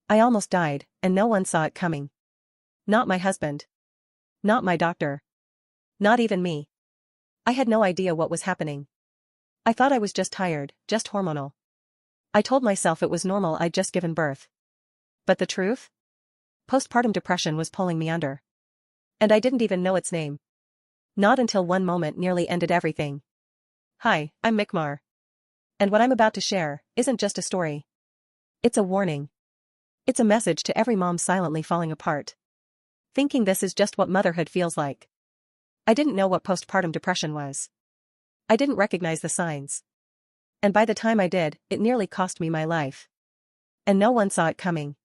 I almost died, and no one saw it coming. Not my husband. Not my doctor. Not even me. I had no idea what was happening. I thought I was just tired, just hormonal. I told myself it was normal, I'd just given birth. But the truth? Postpartum depression was pulling me under. And I didn't even know its name. Not until one moment nearly ended everything. Hi, I'm Mikmar. And what I'm about to share isn't just a story. It's a warning. It's a message to every mom silently falling apart, thinking this is just what motherhood feels like. I didn't know what postpartum depression was. I didn't recognize the signs. And by the time I did, it nearly cost me my life. And no one saw it coming.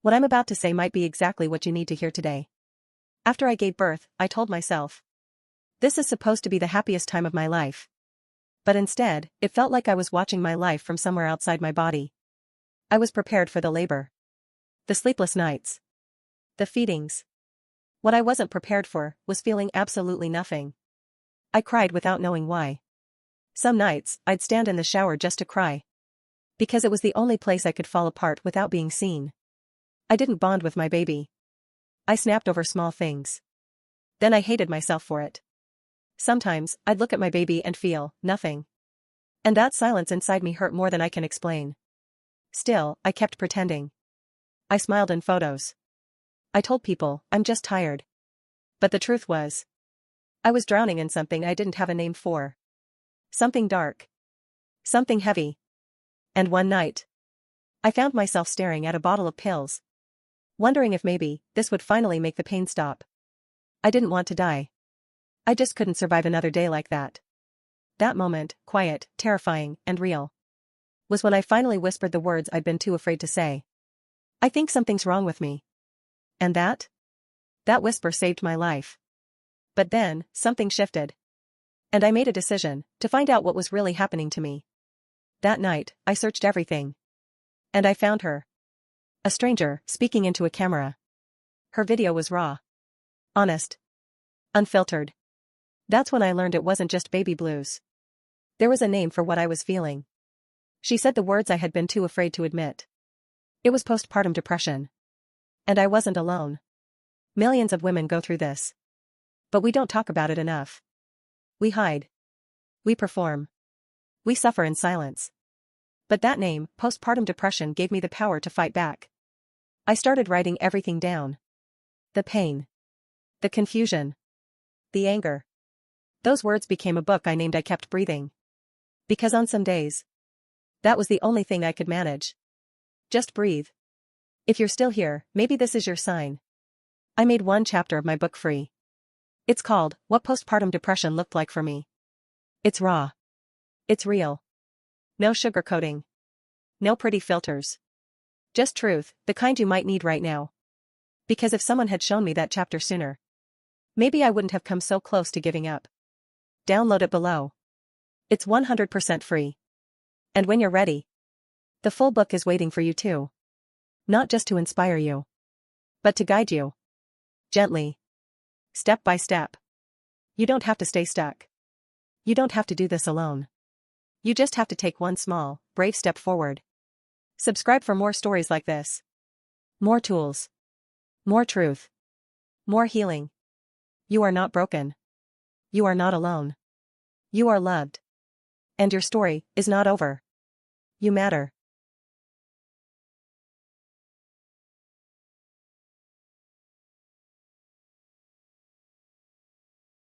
What I'm about to say might be exactly what you need to hear today. After I gave birth, I told myself, this is supposed to be the happiest time of my life. But instead, it felt like I was watching my life from somewhere outside my body. I was prepared for the labor. The sleepless nights. The feedings. What I wasn't prepared for was feeling absolutely nothing. I cried without knowing why. Some nights, I'd stand in the shower just to cry. Because it was the only place I could fall apart without being seen. I didn't bond with my baby. I snapped over small things. Then I hated myself for it. Sometimes, I'd look at my baby and feel nothing. And that silence inside me hurt more than I can explain. Still, I kept pretending. I smiled in photos. I told people, I'm just tired. But the truth was, I was drowning in something I didn't have a name for. Something dark. Something heavy. And one night, I found myself staring at a bottle of pills, wondering if maybe this would finally make the pain stop. I didn't want to die. I just couldn't survive another day like that. That moment, quiet, terrifying, and real, was when I finally whispered the words I'd been too afraid to say. I think something's wrong with me. And that whisper saved my life. But then, something shifted. And I made a decision to find out what was really happening to me. That night, I searched everything. And I found her. A stranger, speaking into a camera. Her video was raw. Honest. Unfiltered. That's when I learned it wasn't just baby blues. There was a name for what I was feeling. She said the words I had been too afraid to admit. It was postpartum depression. And I wasn't alone. Millions of women go through this. But we don't talk about it enough. We hide. We perform. We suffer in silence. But that name, postpartum depression, gave me the power to fight back. I started writing everything down. The pain. The confusion. The anger. Those words became a book I named I Kept Breathing. Because on some days, that was the only thing I could manage. Just breathe. If you're still here, maybe this is your sign. I made one chapter of my book free. It's called What Postpartum Depression Looked Like for Me. It's raw. It's real. No sugarcoating. No pretty filters. Just truth, the kind you might need right now. Because if someone had shown me that chapter sooner, maybe I wouldn't have come so close to giving up. Download it below. It's 100% free. And when you're ready, the full book is waiting for you too. Not just to inspire you, but to guide you. Gently. Step by step. You don't have to stay stuck. You don't have to do this alone. You just have to take one small, brave step forward. Subscribe for more stories like this. More tools. More truth. More healing. You are not broken. You are not alone. You are loved. And your story is not over. You matter.